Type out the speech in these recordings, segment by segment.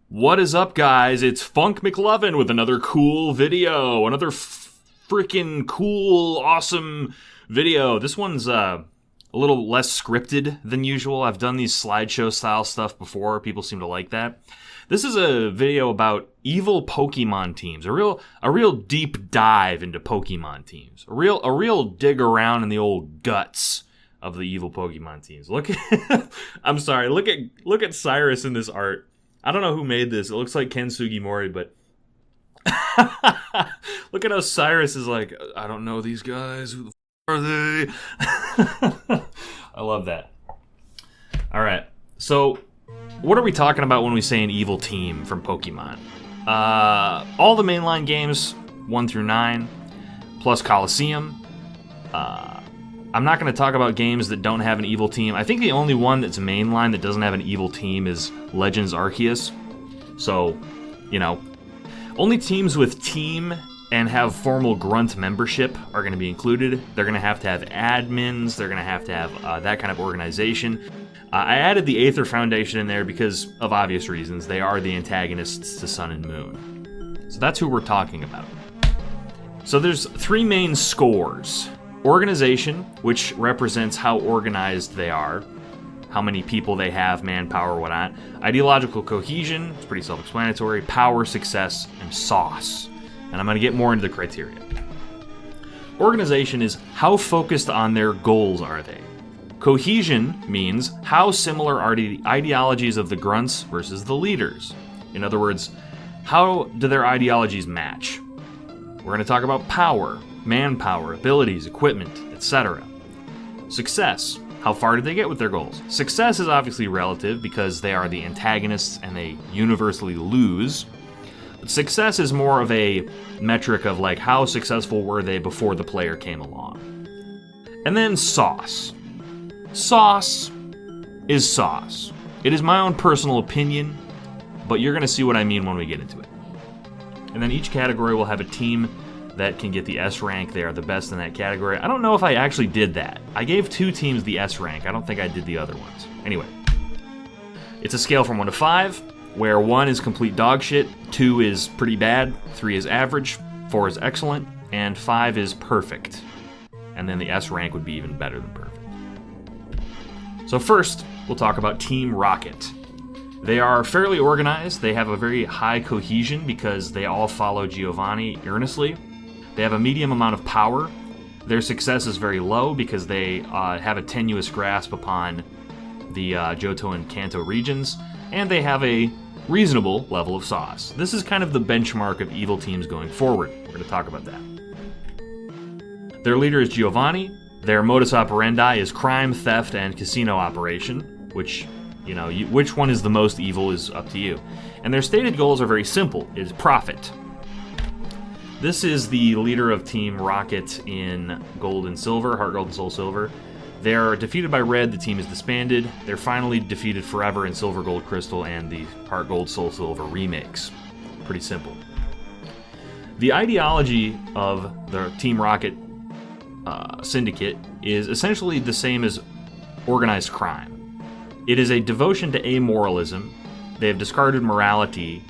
What is up, guys? It's Funk McLovin with another cool video. Another freaking cool, awesome video. This one's a little less scripted than usual. I've done these slideshow style stuff before. People seem to like that. This is a video about evil Pokemon teams. A real deep dive into Pokemon teams. A real dig around in the old guts of the evil Pokemon teams. Look at I'm sorry. Look at Cyrus in this art. I don't know who made this. It looks like Ken Sugimori, but look at how Cyrus is like, I don't know these guys. Who the are they? I love that. All right. So what are we talking about when we say an evil team from Pokemon? All the mainline games, 1 through 9, plus Coliseum. I'm not going to talk about games that don't have an evil team. I think the only one that's mainline that doesn't have an evil team is Legends Arceus. So, only teams with team and have formal grunt membership are going to be included. They're going to have admins. They're going to have that kind of organization. I added the Aether Foundation in there because of obvious reasons. They are the antagonists to Sun and Moon. So that's who we're talking about. So there's 3 main scores. Organization, which represents how organized they are, how many people they have, manpower, whatnot. Ideological cohesion, it's pretty self-explanatory. Power, success, and sauce. And I'm going to get more into the criteria. Organization is how focused on their goals are they. Cohesion means how similar are the ideologies of the grunts versus the leaders. In other words, how do their ideologies match? We're going to talk about power, manpower, abilities, equipment, etc. Success. How far did they get with their goals? Success is obviously relative because they are the antagonists and they universally lose. But success is more of a metric of like how successful were they before the player came along. And then sauce. Sauce is sauce. It is my own personal opinion, but you're going to see what I mean when we get into it. And then each category will have a team that can get the S rank. They are the best in that category. I don't know if I actually did that. I gave 2 teams the S rank. I don't think I did the other ones. Anyway, it's a scale from 1 to 5, where 1 is complete dog shit, 2 is pretty bad, 3 is average, 4 is excellent, and 5 is perfect. And then the S rank would be even better than perfect. So first, we'll talk about Team Rocket. They are fairly organized. They have a very high cohesion because they all follow Giovanni earnestly. They have a medium amount of power. Their success is very low because they have a tenuous grasp upon the Johto and Kanto regions, and they have a reasonable level of sauce. This is kind of the benchmark of evil teams going forward. We're going to talk about that. Their leader is Giovanni. Their modus operandi is crime, theft, and casino operation, which, which one is the most evil is up to you. And their stated goals are very simple. It is profit. This is the leader of Team Rocket in Gold and Silver, Heart Gold and Soul Silver. They're defeated by Red, the team is disbanded. They're finally defeated forever in Silver Gold Crystal and the Heart Gold Soul Silver remakes. Pretty simple. The ideology of the Team Rocket syndicate is essentially the same as organized crime. It is a devotion to amoralism. They have discarded morality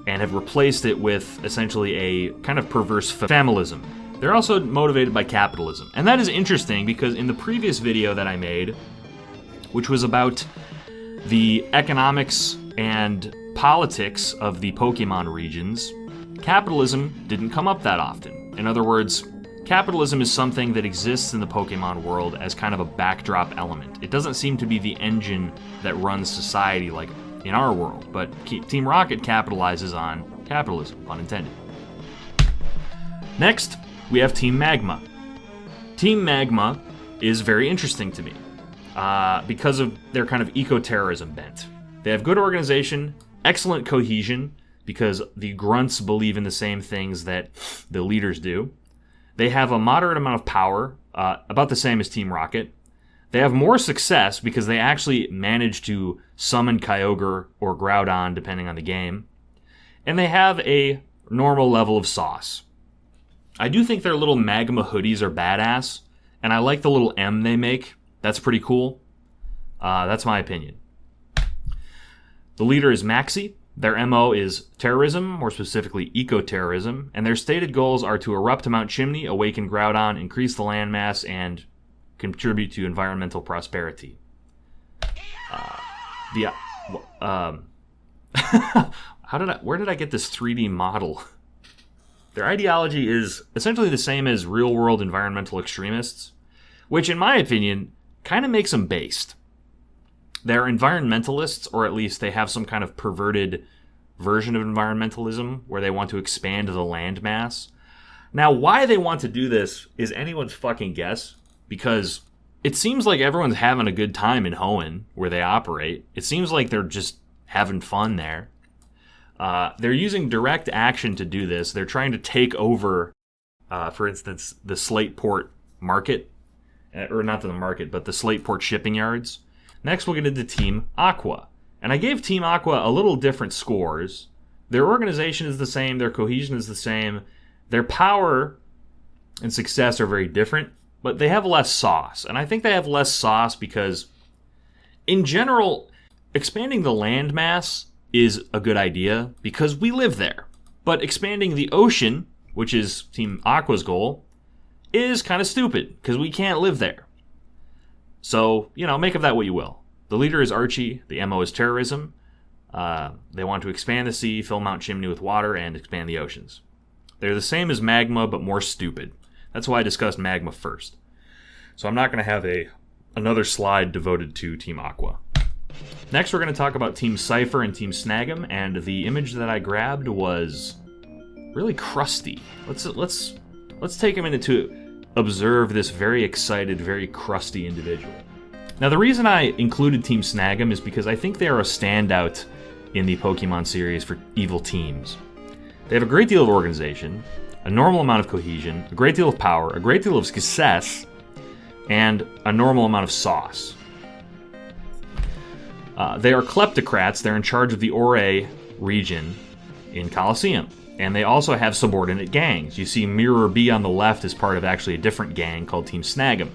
and have replaced it with essentially a kind of perverse familism. They're also motivated by capitalism. And that is interesting because in the previous video that I made, which was about the economics and politics of the Pokemon regions, capitalism didn't come up that often. In other words, capitalism is something that exists in the Pokemon world as kind of a backdrop element. It doesn't seem to be the engine that runs society like in our world, but Team Rocket capitalizes on capitalism, pun intended. Next, we have Team Magma. Team Magma is very interesting to me because of their kind of eco-terrorism bent. They have good organization, excellent cohesion, because the grunts believe in the same things that the leaders do. They have a moderate amount of power, about the same as Team Rocket. They have more success because they actually manage to summon Kyogre or Groudon, depending on the game. And they have a normal level of sauce. I do think their little Magma hoodies are badass, and I like the little M they make. That's pretty cool. That's my opinion. The leader is Maxi. Their MO is terrorism, more specifically eco-terrorism, and their stated goals are to erupt Mount Chimney, awaken Groudon, increase the landmass, and contribute to environmental prosperity. Where did I get this 3D model? Their ideology is essentially the same as real-world environmental extremists, which, in my opinion, kind of makes them based. They're environmentalists, or at least they have some kind of perverted version of environmentalism where they want to expand the landmass. Now, why they want to do this is anyone's fucking guess, because it seems like everyone's having a good time in Hoenn, where they operate. It seems like they're just having fun there. They're using direct action to do this. They're trying to take over, for instance, the Slateport market. Or not the market, but the Slateport shipping yards. Next, we'll get into Team Aqua. And I gave Team Aqua a little different scores. Their organization is the same. Their cohesion is the same. Their power and success are very different. But they have less sauce. And I think they have less sauce because, in general, expanding the landmass is a good idea because we live there. But expanding the ocean, which is Team Aqua's goal, is kind of stupid because we can't live there. So, make of that what you will. The leader is Archie. The MO is terrorism. They want to expand the sea, fill Mount Chimney with water, and expand the oceans. They're the same as Magma, but more stupid. That's why I discussed Magma first. So I'm not going to have another slide devoted to Team Aqua. Next, we're going to talk about Team Cipher and Team Snag'em, and the image that I grabbed was really crusty. Let's take a minute to observe this very excited, very crusty individual. Now, the reason I included Team Snag'em is because I think they are a standout in the Pokemon series for evil teams. They have a great deal of organization, a normal amount of cohesion, a great deal of power, a great deal of success, and a normal amount of sauce. They are kleptocrats. They're in charge of the Ore region in Colosseum. And they also have subordinate gangs. You see Mirror B on the left is part of actually a different gang called Team Snag'em.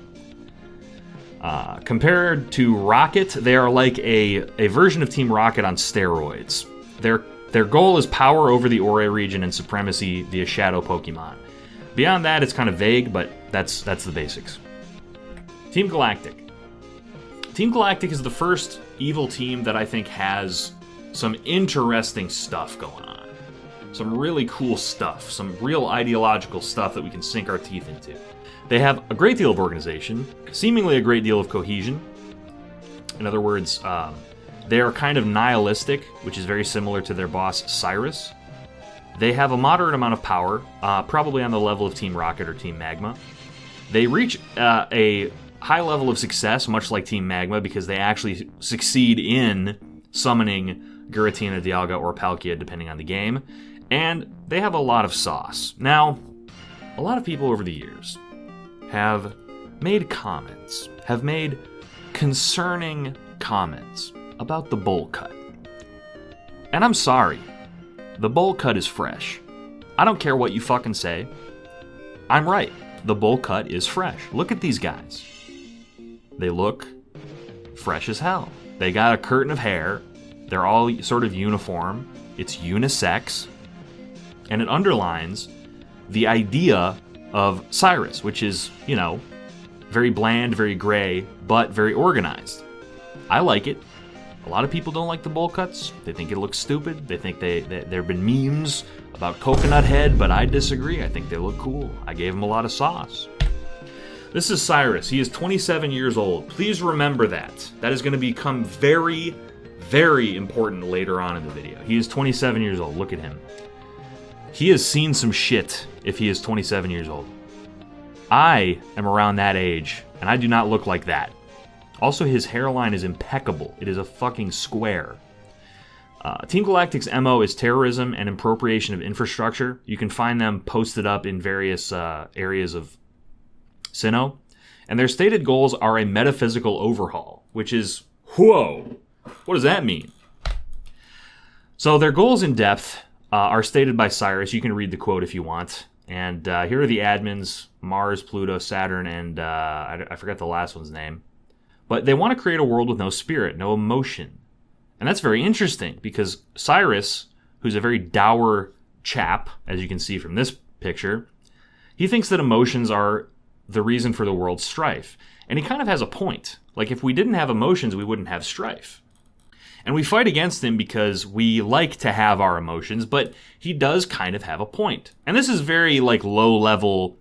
Compared to Rocket, they are like a version of Team Rocket on steroids. Their goal is power over the Ore region and supremacy via shadow Pokemon. Beyond that, it's kind of vague, but that's the basics. Team Galactic. Team Galactic is the first evil team that I think has some interesting stuff going on. Some really cool stuff, some real ideological stuff that we can sink our teeth into. They have a great deal of organization, seemingly a great deal of cohesion. In other words, they are kind of nihilistic, which is very similar to their boss, Cyrus. They have a moderate amount of power, probably on the level of Team Rocket or Team Magma. They reach a high level of success, much like Team Magma, because they actually succeed in summoning Giratina, Dialga, or Palkia, depending on the game. And they have a lot of sauce. Now, a lot of people over the years have made comments, have made concerning comments about the bowl cut. And I'm sorry, the bowl cut is fresh. I don't care what you fucking say. I'm right. The bowl cut is fresh. Look at these guys. They look fresh as hell. They got a curtain of hair. They're all sort of uniform. It's unisex. And it underlines the idea of Cyrus, which is, very bland, very gray, but very organized. I like it. A lot of people don't like the bowl cuts. They think it looks stupid. They think there have been memes about Coconut Head, but I disagree. I think they look cool. I gave them a lot of sauce. This is Cyrus. He is 27 years old. Please remember that. That is going to become very, very important later on in the video. He is 27 years old. Look at him. He has seen some shit if he is 27 years old. I am around that age, and I do not look like that. Also, his hairline is impeccable. It is a fucking square. Team Galactic's MO is terrorism and appropriation of infrastructure. You can find them posted up in various areas of Sinnoh. And their stated goals are a metaphysical overhaul, which is, whoa, what does that mean? So their goals in depth are stated by Cyrus. You can read the quote if you want. And here are the admins, Mars, Pluto, Saturn, and I forgot the last one's name. But they want to create a world with no spirit, no emotion, And that's very interesting because Cyrus, who's a very dour chap, as you can see from this picture, he thinks that emotions are the reason for the world's strife. And he kind of has a point. Like, if we didn't have emotions, we wouldn't have strife. And we fight against him because we like to have our emotions, but he does kind of have a point. And this is very, like, low-level,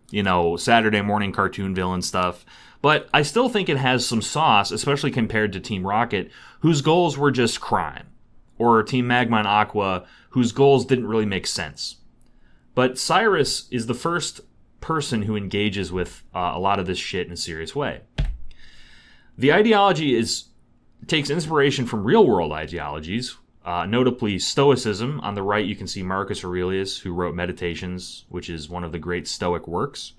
Saturday morning cartoon villain stuff. But I still think it has some sauce, especially compared to Team Rocket, whose goals were just crime. Or Team Magma and Aqua, whose goals didn't really make sense. But Cyrus is the first person who engages with a lot of this shit in a serious way. The ideology takes inspiration from real-world ideologies, notably Stoicism. On the right, you can see Marcus Aurelius, who wrote Meditations, which is one of the great Stoic works.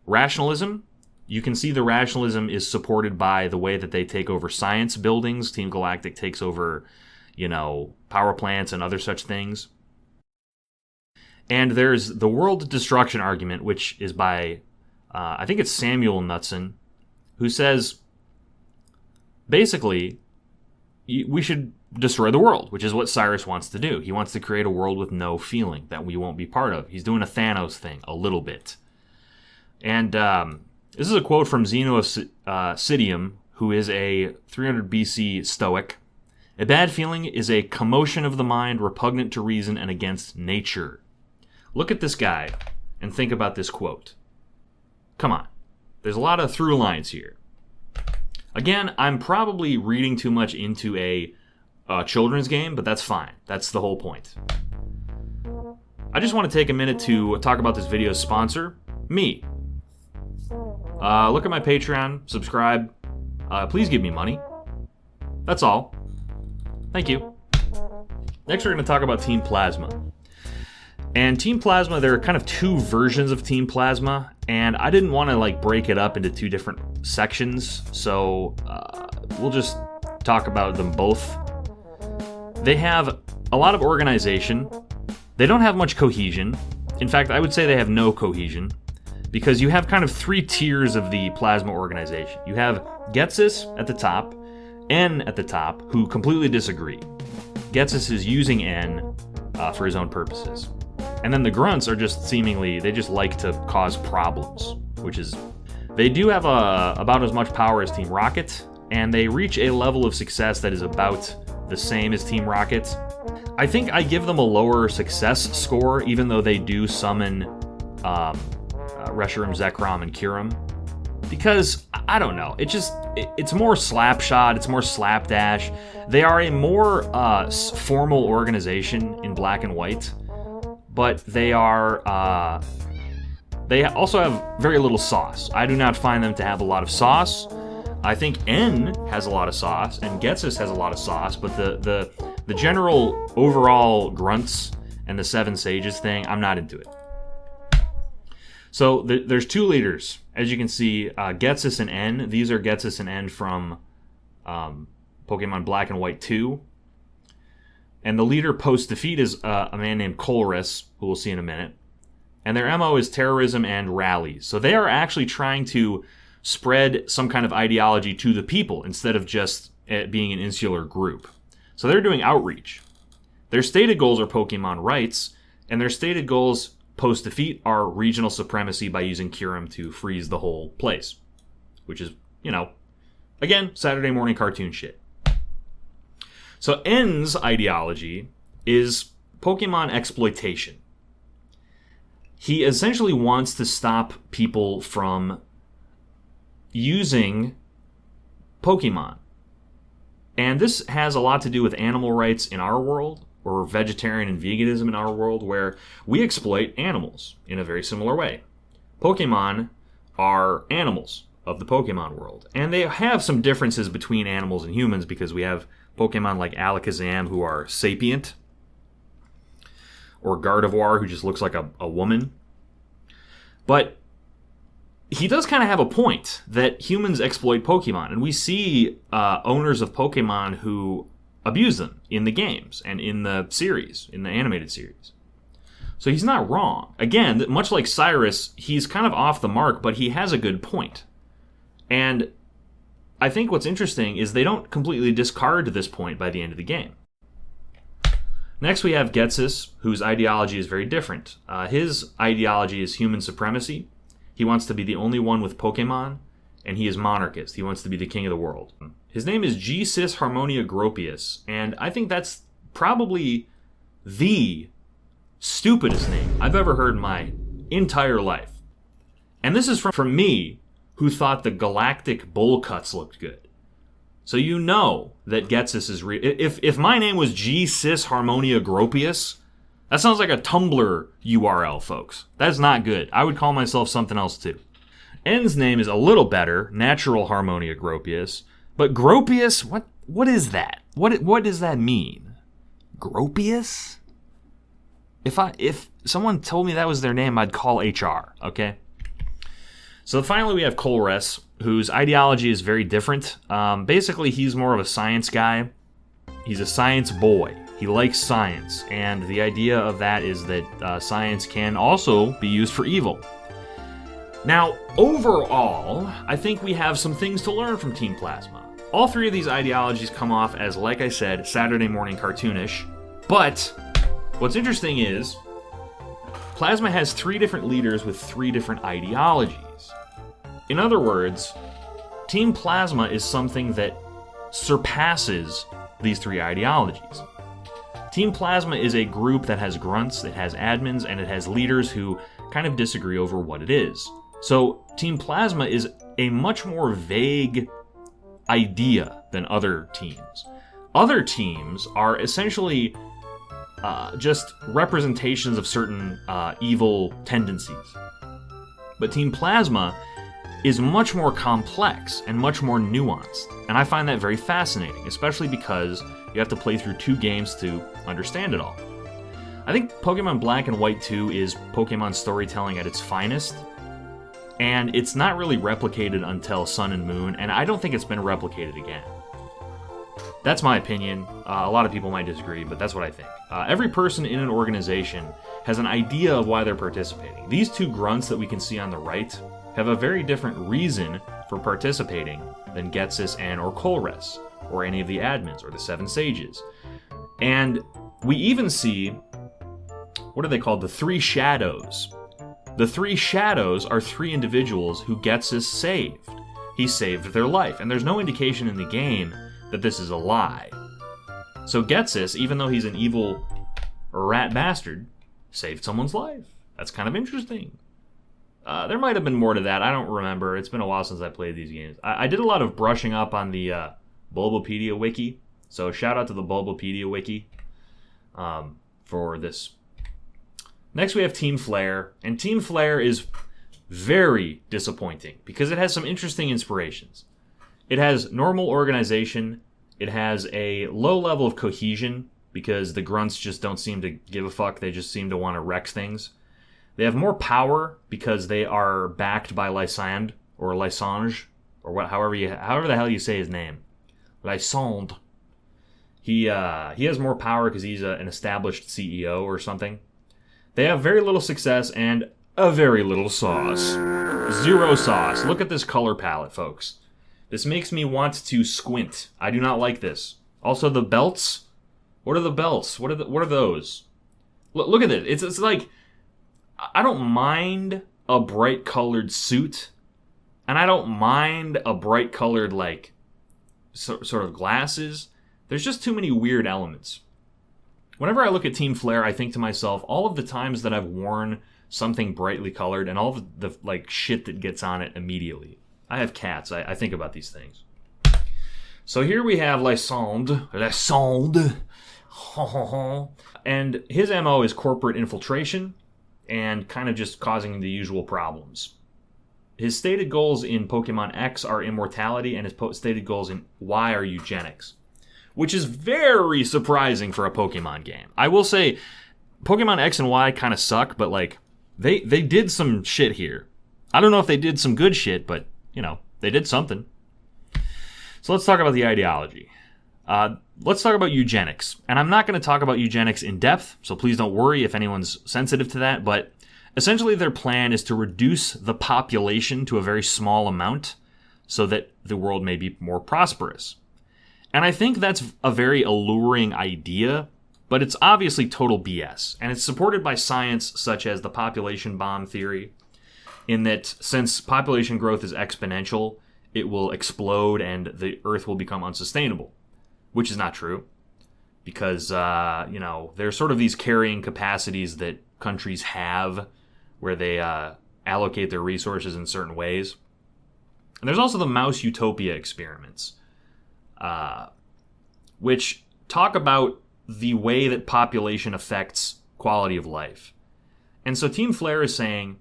Rationalism. You can see the rationalism is supported by the way that they take over science buildings. Team Galactic takes over, power plants and other such things. And there's the world destruction argument, which is by, I think it's Samuel Knudsen, who says, basically, we should destroy the world, which is what Cyrus wants to do. He wants to create a world with no feeling that we won't be part of. He's doing a Thanos thing, a little bit. And this is a quote from Zeno of Citium, who is a 300 BC Stoic. A bad feeling is a commotion of the mind repugnant to reason and against nature. Look at this guy and think about this quote. Come on. There's a lot of through lines here. Again, I'm probably reading too much into a children's game, but that's fine. That's the whole point. I just want to take a minute to talk about this video's sponsor, me. Look at my Patreon, subscribe. Please give me money. That's all. Thank you. Next, we're going to talk about Team Plasma. And Team Plasma, there are kind of two versions of Team Plasma, and I didn't want to break it up into two different sections, so we'll just talk about them both. They have a lot of organization. They don't have much cohesion. In fact, I would say they have no cohesion, because you have kind of three tiers of the Plasma organization. You have Getsis at the top, N at the top, who completely disagree. Getsis is using N for his own purposes. And then the grunts are just they just like to cause problems, which is, they do have about as much power as Team Rocket, and they reach a level of success that is about the same as Team Rocket. I think I give them a lower success score, even though they do summon Reshiram, Zekrom, and Kyurem, because, I don't know, it's more Slapshot, it's more Slapdash. They are a more formal organization in Black and White, but they also have very little sauce. I do not find them to have a lot of sauce. I think N has a lot of sauce, and Getsis has a lot of sauce, but the general overall grunts and the Seven Sages thing, I'm not into it. So there's two leaders, as you can see, Getsis and N. These are Getsis and N from Pokemon Black and White 2. And the leader post-defeat is a man named Colress, who we'll see in a minute. And their MO is terrorism and rallies. So they are actually trying to spread some kind of ideology to the people instead of just being an insular group. So they're doing outreach. Their stated goals are Pokemon rights, and their stated goals post-defeat are regional supremacy by using Kyurem to freeze the whole place. Which is, again, Saturday morning cartoon shit. So N's ideology is Pokemon exploitation. He essentially wants to stop people from using Pokemon. And this has a lot to do with animal rights in our world, or vegetarian and veganism in our world, where we exploit animals in a very similar way. Pokemon are animals of the Pokemon world. And they have some differences between animals and humans, because we have Pokemon like Alakazam who are sapient, or Gardevoir who just looks like a woman. But he does kind of have a point that humans exploit Pokemon, and we see owners of Pokemon who abuse them in the games and in the series, in the animated series. So he's not wrong. Again, much like Cyrus, he's kind of off the mark, but he has a good point. And I think what's interesting is they don't completely discard this point by the end of the game. Next we have Ghetsis, whose ideology is very different. His ideology is human supremacy. He wants to be the only one with Pokemon, and he is monarchist. He wants to be the king of the world. His name is G. Cis Harmonia Gropius, and I think that's probably the stupidest name I've ever heard in my entire life. And this is from me, who thought the Galactic bowl cuts looked good. So you know that Ghetsis is real. If my name was G. Cis Harmonia Gropius, that sounds like a Tumblr URL, folks. That's not good. I would call myself something else too. N's name is a little better, Natural Harmonia Gropius. But Gropius, what is that? What does that mean? Gropius? If someone told me that was their name, I'd call HR, okay? So finally we have Colress, whose ideology is very different. Basically, he's more of a science guy. He's a science boy. He likes science, and the idea of that is that science can also be used for evil. Now, overall, I think we have some things to learn from Team Plasma. All three of these ideologies come off as, like I said, Saturday morning cartoonish, but what's interesting is Plasma has 3 different leaders with 3 different ideologies. In other words, Team Plasma is something that surpasses these 3 ideologies. Team Plasma is a group that has grunts, it has admins, and it has leaders who kind of disagree over what it is. So Team Plasma is a much more vague idea than other teams. Other teams are essentially just representations of certain evil tendencies. But Team Plasma is much more complex and much more nuanced, and I find that very fascinating, especially because you have to play through 2 games to understand it all. I think Pokemon Black and White 2 is Pokemon storytelling at its finest, and it's not really replicated until Sun and Moon, and I don't think it's been replicated again. That's my opinion. A lot of people might disagree, but that's what I think. Every person in an organization has an idea of why they're participating. These 2 grunts that we can see on the right have a very different reason for participating than Ghetsis and or Colress, or any of the admins, or the 7 sages. And we even see, what are they called? The 3 shadows. The 3 shadows are 3 individuals who Ghetsis saved. He saved their life, and there's no indication in the game that this is a lie. So Ghetsis, even though he's an evil rat bastard, saved someone's life. That's kind of interesting. There might have been more to that. I don't remember. It's been a while since I played these games. I did a lot of brushing up on the Bulbapedia wiki. So shout out to the Bulbapedia wiki for this. Next we have Team Flare. And Team Flare is very disappointing because it has some interesting inspirations. It has normal organization. It has a low level of cohesion because the grunts just don't seem to give a fuck. They just seem to want to wreck things. They have more power because they are backed by Lysand or Lysange or however the hell you say his name. Lysand. He has more power because he's an established CEO or something. They have very little success and a very little sauce. 0 sauce. Look at this color palette, folks. This makes me want to squint. I do not like this. Also, the belts. What are the belts? What are those? Look at it. It's like, I don't mind a bright colored suit, and I don't mind a bright colored like sort of glasses. There's just too many weird elements. Whenever I look at Team Flare, I think to myself, all of the times that I've worn something brightly colored and all of the like shit that gets on it immediately. I have cats. I think about these things. So here we have Lysand. And his MO is corporate infiltration and kind of just causing the usual problems. His stated goals in Pokemon X are immortality, and his stated goals in Y are eugenics, which is very surprising for a Pokemon game. I will say, Pokemon X and Y kind of suck, but like they did some shit here. I don't know if they did some good shit, but you know, they did something. So let's talk about the ideology. Let's talk about eugenics. And I'm not going to talk about eugenics in depth, so please don't worry if anyone's sensitive to that, but essentially their plan is to reduce the population to a very small amount so that the world may be more prosperous. And I think that's a very alluring idea, but it's obviously total BS. And it's supported by science such as the population bomb theory, in that since population growth is exponential, it will explode and the Earth will become unsustainable, which is not true. Because, there's sort of these carrying capacities that countries have where they allocate their resources in certain ways. And there's also the mouse utopia experiments, which talk about the way that population affects quality of life. And so Team Flare is saying,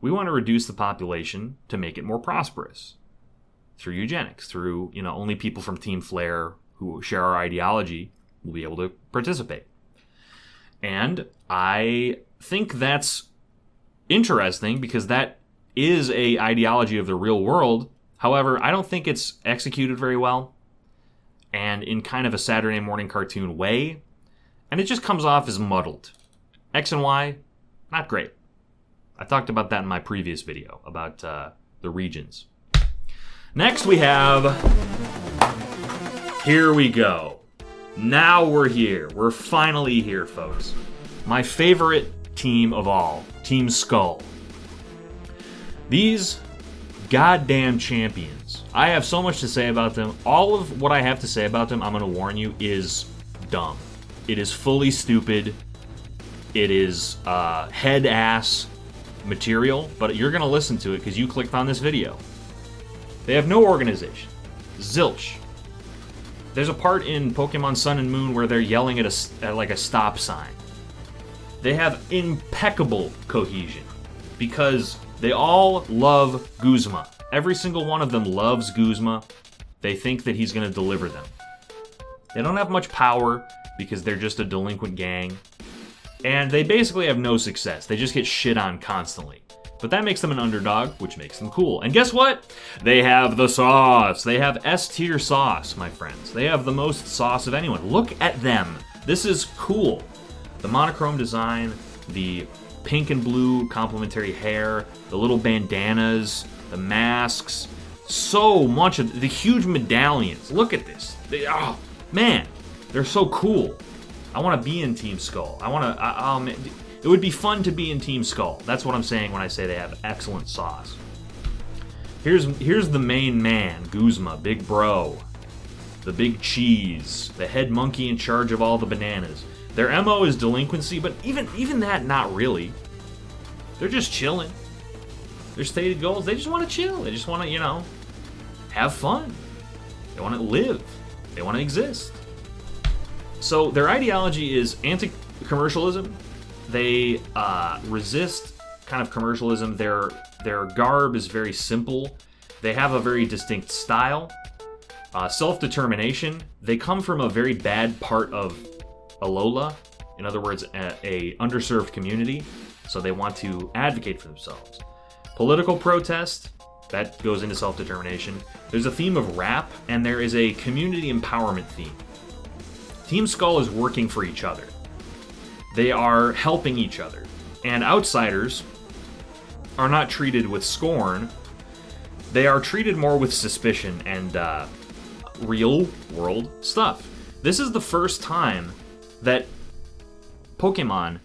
we want to reduce the population to make it more prosperous through eugenics, through, only people from Team Flare who share our ideology will be able to participate. And I think that's interesting because that is a ideology of the real world. However, I don't think it's executed very well and in kind of a Saturday morning cartoon way. And it just comes off as muddled. X and Y, not great. I talked about that in my previous video about the regions. Next we have... Here we go. Now we're here. We're finally here, folks. My favorite team of all, Team Skull. These goddamn champions. I have so much to say about them. All of what I have to say about them, I'm going to warn you, is dumb. It is fully stupid. It is head-ass material, but you're going to listen to it because you clicked on this video. They have no organization. Zilch. There's a part in Pokemon Sun and Moon where they're yelling at a stop sign. They have impeccable cohesion because they all love Guzma. Every single one of them loves Guzma. They think that he's going to deliver them. They don't have much power because they're just a delinquent gang. And they basically have no success. They just get shit on constantly. But that makes them an underdog, which makes them cool. And guess what? They have the sauce. They have S-tier sauce, my friends. They have the most sauce of anyone. Look at them. This is cool. The monochrome design, the pink and blue complementary hair, the little bandanas, the masks, so much of the huge medallions. Look at this. Oh, man, they're so cool. I want to be in Team Skull. It would be fun to be in Team Skull. That's what I'm saying when I say they have excellent sauce. Here's the main man, Guzma, big bro. The big cheese. The head monkey in charge of all the bananas. Their MO is delinquency, but even that, not really. They're just chilling. Their stated goals, they just want to chill. They just want to, have fun. They want to live. They want to exist. So their ideology is anti-commercialism. They resist kind of commercialism. Their garb is very simple. They have a very distinct style. Self-determination. They come from a very bad part of Alola. In other words, a underserved community. So they want to advocate for themselves. Political protest. That goes into self-determination. There's a theme of rap, and there is a community empowerment theme. Team Skull is working for each other. They are helping each other. And outsiders are not treated with scorn. They are treated more with suspicion and real world stuff. This is the first time that Pokemon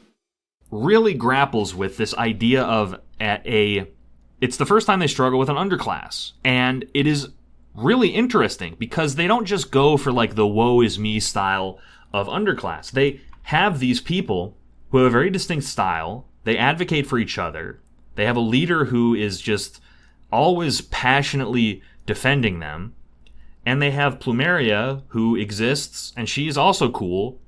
really grapples with this idea of it's the first time they struggle with an underclass. And it is really interesting because they don't just go for like the woe is me style of underclass. They have these people who have a very distinct style. They advocate for each other. They have a leader who is just always passionately defending them. And they have Plumeria, who exists, and she's also cool.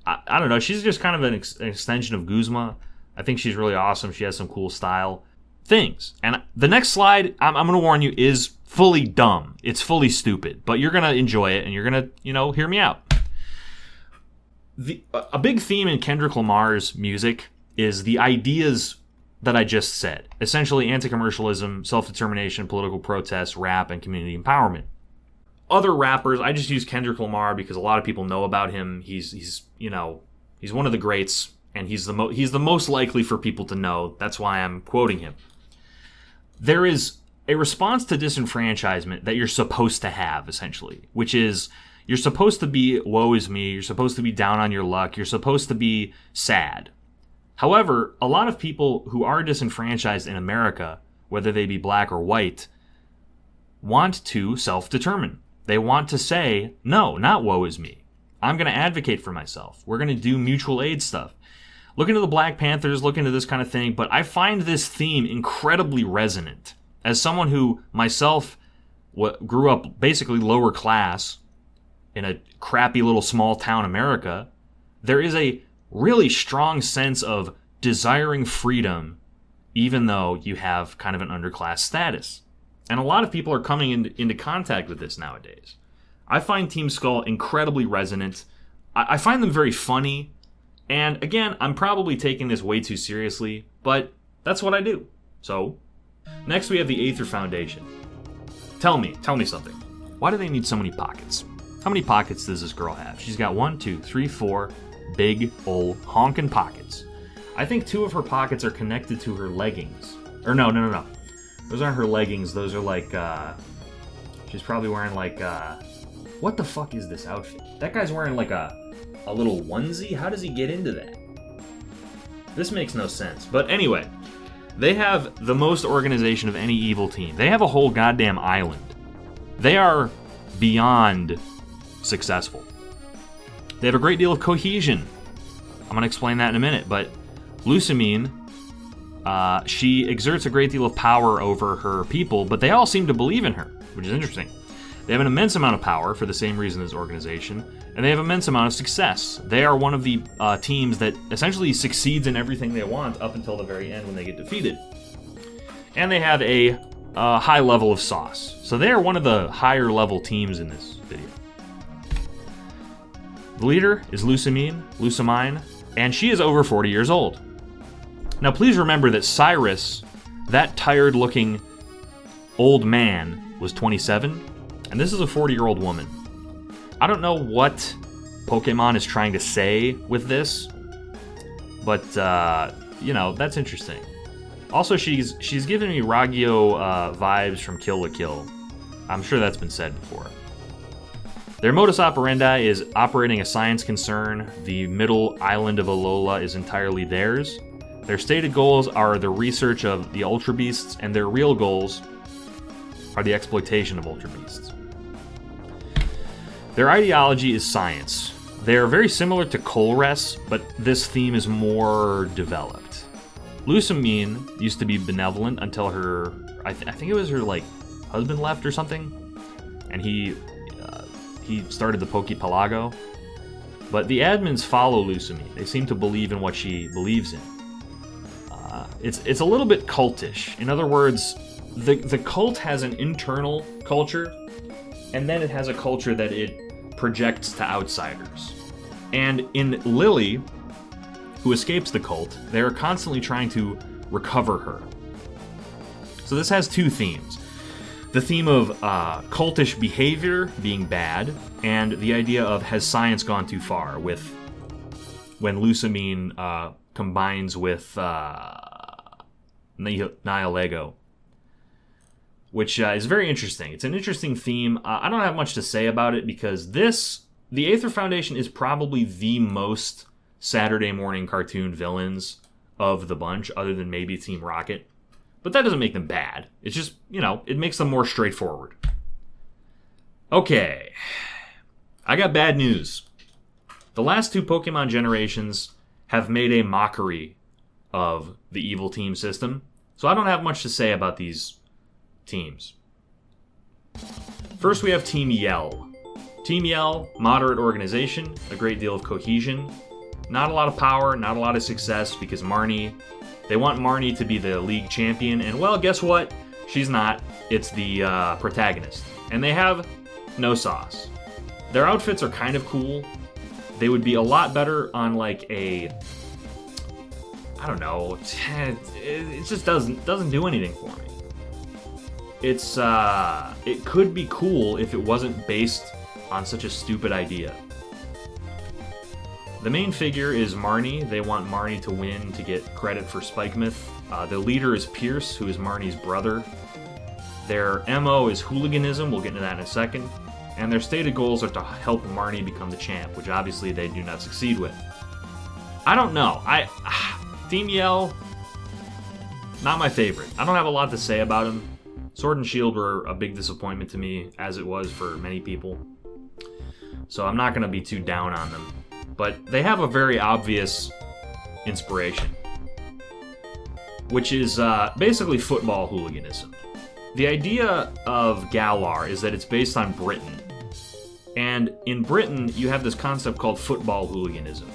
I don't know, she's just kind of an extension of Guzma. I think she's really awesome. She has some cool style things. And the next slide, I'm going to warn you, is fully dumb. It's fully stupid. But you're going to enjoy it, and you're going to, hear me out. A big theme in Kendrick Lamar's music is the ideas that I just said. Essentially, anti-commercialism, self-determination, political protest, rap, and community empowerment. Other rappers, I just use Kendrick Lamar because a lot of people know about him. He's one of the greats, and he's the most likely for people to know. That's why I'm quoting him. There is a response to disenfranchisement that you're supposed to have, essentially, which is you're supposed to be woe is me, you're supposed to be down on your luck, you're supposed to be sad. However, a lot of people who are disenfranchised in America, whether they be black or white, want to self-determine. They want to say, no, not woe is me. I'm going to advocate for myself. We're going to do mutual aid stuff. Look into the Black Panthers, look into this kind of thing, but I find this theme incredibly resonant. As someone who, myself, grew up basically lower class in a crappy little small town America, there is a really strong sense of desiring freedom, even though you have kind of an underclass status. And a lot of people are coming into contact with this nowadays. I find Team Skull incredibly resonant. I find them very funny. And again, I'm probably taking this way too seriously, but that's what I do. So, next we have the Aether Foundation. Tell me something. Why do they need so many pockets? How many pockets does this girl have? She's got 1, 2, 3, 4 big old honkin' pockets. I think 2 of her pockets are connected to her leggings. Or no. Those aren't her leggings. Those are like, she's probably wearing like, what the fuck is this outfit? That guy's wearing like a little onesie? How does he get into that? This makes no sense. But anyway, they have the most organization of any evil team. They have a whole goddamn island. They are beyond successful. They have a great deal of cohesion. I'm going to explain that in a minute, but Lusamine, she exerts a great deal of power over her people, but they all seem to believe in her, which is interesting. They have an immense amount of power for the same reason as organization, and they have an immense amount of success. They are one of the teams that essentially succeeds in everything they want up until the very end when they get defeated. And they have a high level of sauce. So they are one of the higher level teams in this video. The leader is Lusamine, and she is over 40 years old. Now please remember that Cyrus, that tired-looking old man, was 27, and this is a 40-year-old woman. I don't know what Pokemon is trying to say with this, but, that's interesting. Also, she's giving me Ragyo vibes from Kill la Kill. I'm sure that's been said before. Their modus operandi is operating a science concern. The middle island of Alola is entirely theirs. Their stated goals are the research of the Ultra Beasts, and their real goals are the exploitation of Ultra Beasts. Their ideology is science. They are very similar to Colress, but this theme is more developed. Lusamine used to be benevolent until her, I think it was her husband left or something, and he started the Poképelago. But the admins follow Lusamine. They seem to believe in what she believes in. It's a little bit cultish. In other words, the cult has an internal culture, and then it has a culture that it projects to outsiders. And in Lily, who escapes the cult, they are constantly trying to recover her. So this has 2 themes. The theme of cultish behavior being bad, and the idea of has science gone too far, with when Lusamine combines with Nihilego, which is very interesting. It's an interesting theme. I don't have much to say about it because the Aether Foundation is probably the most Saturday morning cartoon villains of the bunch, other than maybe Team Rocket. But that doesn't make them bad. It's just, it makes them more straightforward. Okay. I got bad news. The last 2 Pokemon generations have made a mockery of the evil team system, so I don't have much to say about these teams. First, we have Team Yell. Team Yell, moderate organization, a great deal of cohesion, not a lot of power, not a lot of success, because they want Marnie to be the league champion, and well, guess what? She's not. It's the protagonist. And they have no sauce. Their outfits are kind of cool. They would be a lot better on I don't know, it just doesn't do anything for me. It could be cool if it wasn't based on such a stupid idea. The main figure is Marnie. They want Marnie to win to get credit for Spike Myth. The leader is Pierce, who is Marnie's brother. Their MO is hooliganism, we'll get into that in a second, and their stated goals are to help Marnie become the champ, which obviously they do not succeed with. I don't know. Yeam Yell, not my favorite. I don't have a lot to say about him. Sword and Shield were a big disappointment to me, as it was for many people. So I'm not going to be too down on them. But they have a very obvious inspiration, which is basically football hooliganism. The idea of Galar is that it's based on Britain. And in Britain, you have this concept called football hooliganism,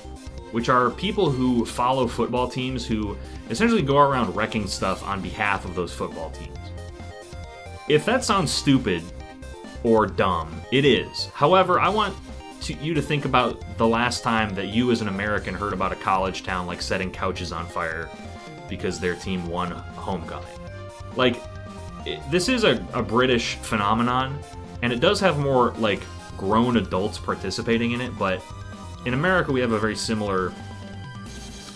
which are people who follow football teams who essentially go around wrecking stuff on behalf of those football teams. If that sounds stupid or dumb, it is. However, I want you to think about the last time that you as an American heard about a college town like setting couches on fire because their team won homecoming. Like, this is a British phenomenon, and it does have more, like, grown adults participating in it, but in America we have a very similar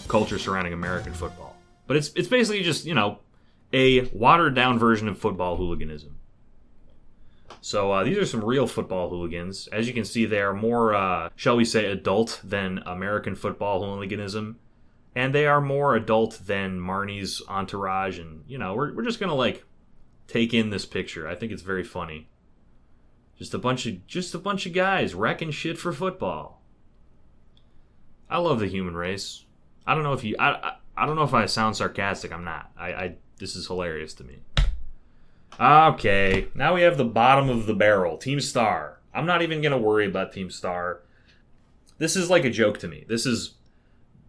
culture surrounding American football. But it's basically just, you know, a watered-down version of football hooliganism. So these are some real football hooligans. As you can see, they are more, shall we say, adult than American football hooliganism. And they are more adult than Marnie's entourage, and, you know, we're just gonna, like, take in this picture. I think it's very funny. Just a bunch of guys wrecking shit for football. I love the human race. I don't know if I don't know if I sound sarcastic. I'm not. This is hilarious to me. Okay, now we have the bottom of the barrel. Team Star. I'm not even gonna worry about Team Star. This is like a joke to me. This is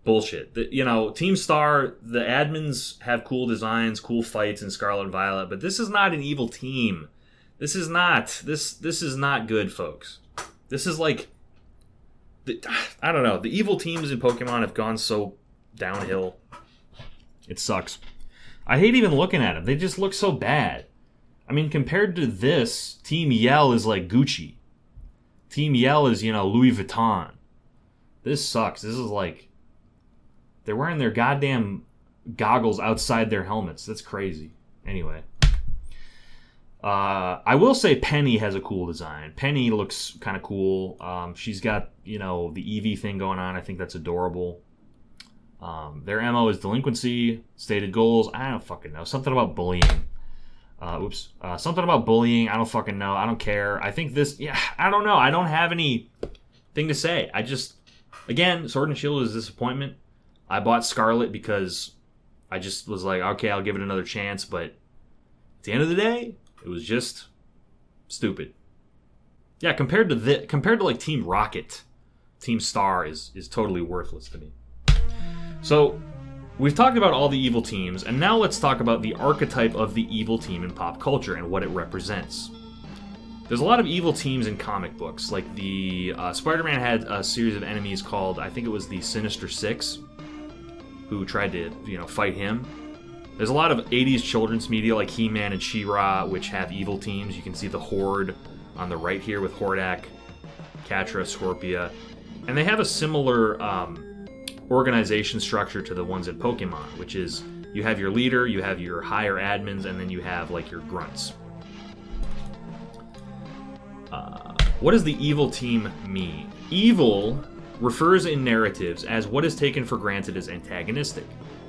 bullshit. You know, Team Star, the admins have cool designs, cool fights in Scarlet and Violet, but this is not an evil team. This is not good, folks. This is like, I don't know. The evil teams in Pokemon have gone so downhill. It sucks. I hate even looking at them. They just look so bad. I mean, compared to this, Team Yell is like Gucci. Team Yell is, you know, Louis Vuitton. This sucks. This is like, they're wearing their goddamn goggles outside their helmets. That's crazy. Anyway. I will say Penny has a cool design. Penny looks kind of cool. She's got, you know, the Eevee thing going on. I think that's adorable. Their MO is delinquency, stated goals. I don't fucking know. Something about bullying. Something about bullying. I don't fucking know. I don't care. I think this, yeah, I don't know. I don't have anything to say. I just, again, Sword and Shield is a disappointment. I bought Scarlet because I just was like, okay, I'll give it another chance. But at the end of the day, it was just stupid. Yeah, compared to like Team Rocket, Team Star is totally worthless to me. So, we've talked about all the evil teams, and now let's talk about the archetype of the evil team in pop culture and what it represents. There's a lot of evil teams in comic books, like the Spider-Man had a series of enemies called, I think it was the Sinister Six, who tried to, you know, fight him. There's a lot of 80s children's media like He-Man and She-Ra, which have evil teams. You can see the Horde on the right here with Hordak, Catra, Scorpia. And they have a similar organization structure to the ones in Pokemon, which is you have your leader, you have your higher admins, and then you have like your grunts. What does the evil team mean? Evil refers in narratives as what is taken for granted as antagonistic.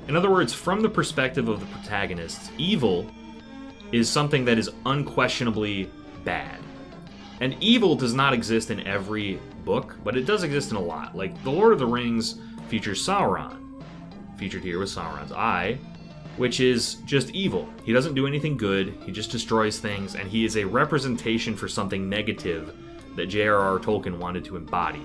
In other words, from the perspective of the protagonists, evil is something that is unquestionably bad. And evil does not exist in every book, but it does exist in a lot. Like, The Lord of the Rings features Sauron, featured here with Sauron's eye, which is just evil. He doesn't do anything good, he just destroys things, and he is a representation for something negative that J.R.R. Tolkien wanted to embody.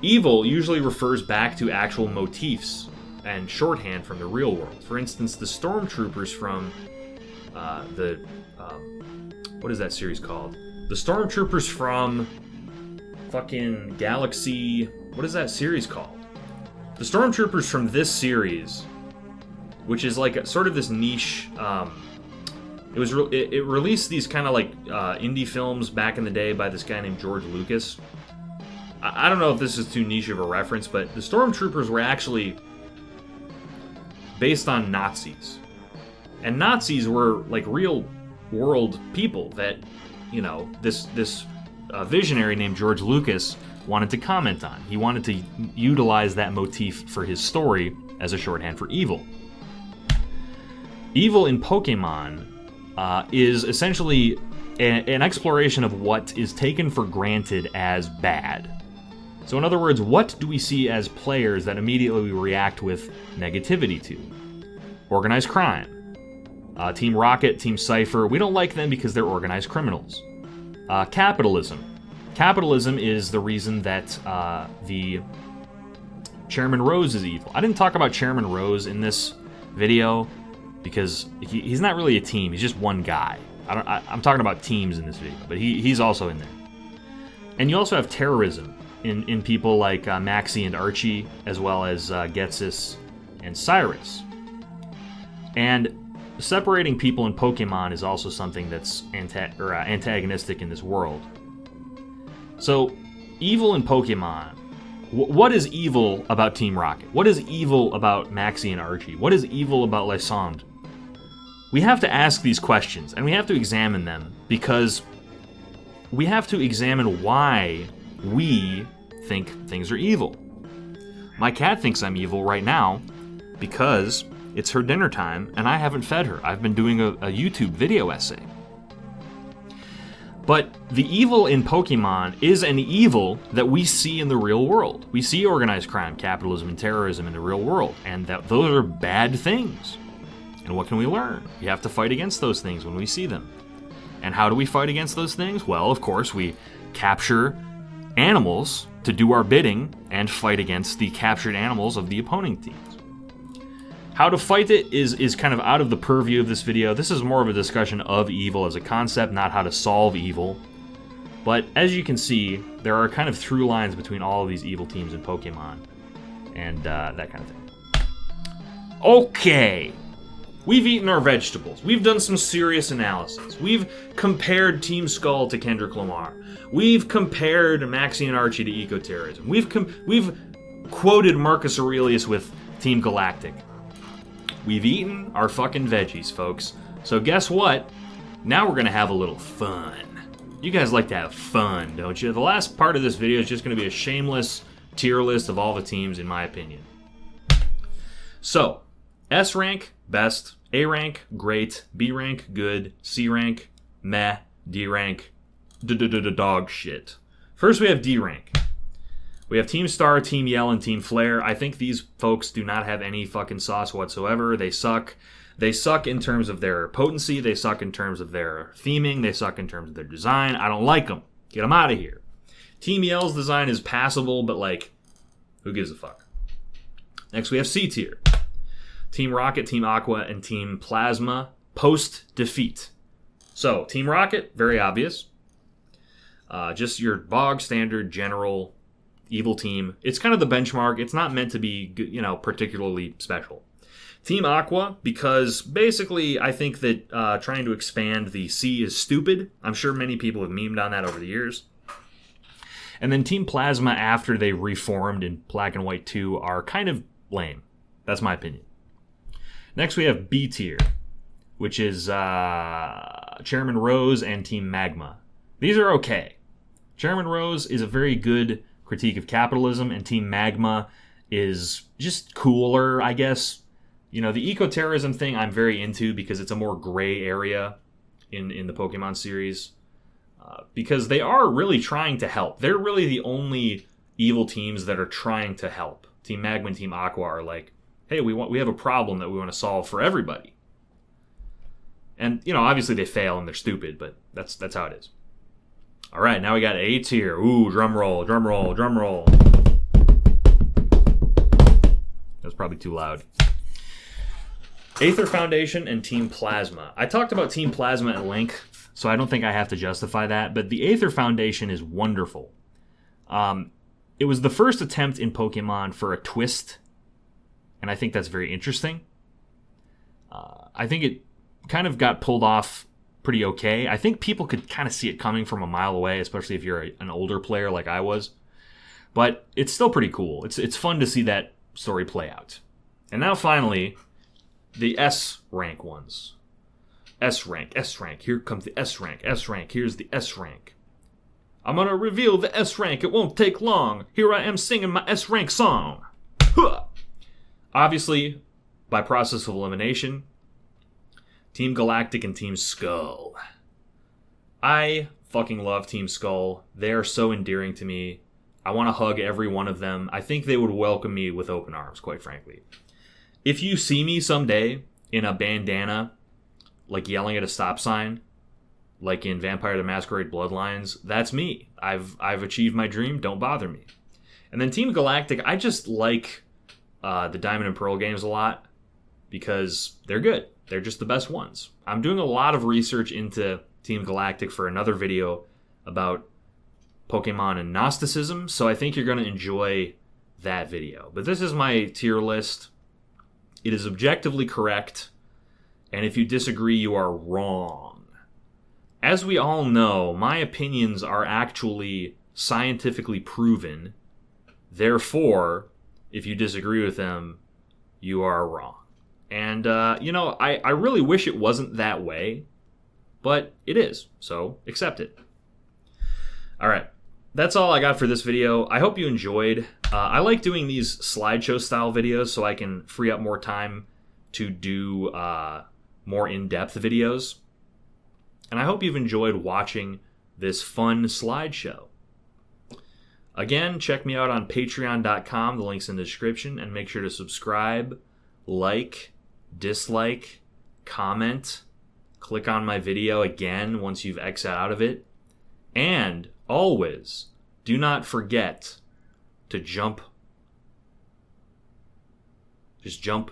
Evil usually refers back to actual motifs and shorthand from the real world. For instance, the stormtroopers from what is that series called? The stormtroopers from fucking Galaxy... What is that series called? The stormtroopers from this series, which is like sort of this niche... It released these kind of like indie films back in the day by this guy named George Lucas. I don't know if this is too niche of a reference, but the stormtroopers were actually based on Nazis. And Nazis were like real world people that, you know, this visionary named George Lucas wanted to comment on. He wanted to utilize that motif for his story as a shorthand for evil. Evil in Pokemon is essentially an exploration of what is taken for granted as bad. So in other words, what do we see as players that immediately we react with negativity to? Organized crime. Team Rocket, Team Cipher, we don't like them because they're organized criminals. Capitalism. Capitalism is the reason that the Chairman Rose is evil. I didn't talk about Chairman Rose in this video because he's not really a team. He's just one guy. I'm talking about teams in this video, but he's also in there. And you also have terrorism in people like Maxie and Archie, as well as Getsis and Cyrus. And separating people in Pokemon is also something that's antagonistic in this world. So, evil in Pokemon. What is evil about Team Rocket? What is evil about Maxie and Archie? What is evil about Lysandre? We have to ask these questions, and we have to examine them, because we have to examine why we think things are evil. My cat thinks I'm evil right now because it's her dinner time, and I haven't fed her. I've been doing a YouTube video essay. But the evil in Pokemon is an evil that we see in the real world. We see organized crime, capitalism, and terrorism in the real world, and that those are bad things. And what can we learn? We have to fight against those things when we see them. And how do we fight against those things? Well, of course, we capture animals to do our bidding and fight against the captured animals of the opposing teams. How to fight it is kind of out of the purview of this video. This is more of a discussion of evil as a concept, not how to solve evil. But as you can see, there are kind of through lines between all of these evil teams in Pokemon and that kind of thing. Okay, we've eaten our vegetables. We've done some serious analysis. We've compared Team Skull to Kendrick Lamar. We've compared Maxie and Archie to eco-terrorism. We've quoted Marcus Aurelius with Team Galactic. We've eaten our fucking veggies, folks. So guess what? Now we're gonna have a little fun. You guys like to have fun, don't you? The last part of this video is just gonna be a shameless tier list of all the teams, in my opinion. So, S rank, best. A rank, great. B rank, good. C rank, meh. D rank, dog shit. First we have D rank. We have Team Star, Team Yell, and Team Flare. I think these folks do not have any fucking sauce whatsoever. They suck. They suck in terms of their potency. They suck in terms of their theming. They suck in terms of their design. I don't like them. Get them out of here. Team Yell's design is passable, but like, who gives a fuck? Next we have C tier. Team Rocket, Team Aqua, and Team Plasma post-defeat. So, Team Rocket, very obvious. Just your bog standard general evil team. It's kind of the benchmark. It's not meant to be, you know, particularly special. Team Aqua, because basically I think that trying to expand the C is stupid. I'm sure many people have memed on that over the years. And then Team Plasma, after they reformed in Black and White 2, are kind of lame. That's my opinion. Next we have B tier, which is Chairman Rose and Team Magma. These are okay. Chairman Rose is a very good critique of capitalism, and Team Magma is just cooler, I guess. You know, the eco-terrorism thing I'm very into because it's a more gray area in the Pokemon series. Because they are really trying to help. They're really the only evil teams that are trying to help. Team Magma and Team Aqua are like, hey, we have a problem that we want to solve for everybody. And, you know, obviously they fail and they're stupid, but that's how it is. All right, now we got A tier. Ooh, drum roll, drum roll, drum roll. That's probably too loud. Aether Foundation and Team Plasma. I talked about Team Plasma at length, so I don't think I have to justify that, but the Aether Foundation is wonderful. It was the first attempt in Pokemon for a twist, and I think that's very interesting. I think it kind of got pulled off pretty okay. I think people could kind of see it coming from a mile away, especially if you're an older player like I was. But it's still pretty cool. It's fun to see that story play out. And now finally, the S rank ones. S rank, S rank. Here comes the S rank, S rank. Here's the S rank. I'm gonna reveal the S rank. It won't take long. Here I am singing my S rank song. Huh. Obviously, by process of elimination, Team Galactic and Team Skull. I fucking love Team Skull. They are so endearing to me. I want to hug every one of them. I think they would welcome me with open arms, quite frankly. If you see me someday in a bandana, like yelling at a stop sign, like in Vampire the Masquerade Bloodlines, that's me. I've achieved my dream. Don't bother me. And then Team Galactic, I just like the Diamond and Pearl games a lot because they're good. They're just the best ones. I'm doing a lot of research into Team Galactic for another video about Pokemon and Gnosticism, so I think you're going to enjoy that video. But this is my tier list. It is objectively correct, and if you disagree, you are wrong. As we all know, my opinions are actually scientifically proven. Therefore, if you disagree with them, you are wrong. And, I really wish it wasn't that way, but it is, so accept it. All right, that's all I got for this video. I hope you enjoyed. I like doing these slideshow style videos so I can free up more time to do more in-depth videos. And I hope you've enjoyed watching this fun slideshow. Again, check me out on patreon.com. The link's in the description. And make sure to subscribe, like, dislike, comment, click on my video again once you've exited out of it. And always, do not forget to jump. Just jump.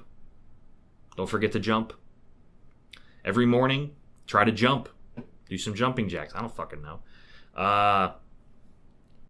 Don't forget to jump. Every morning, try to jump. Do some jumping jacks. I don't fucking know.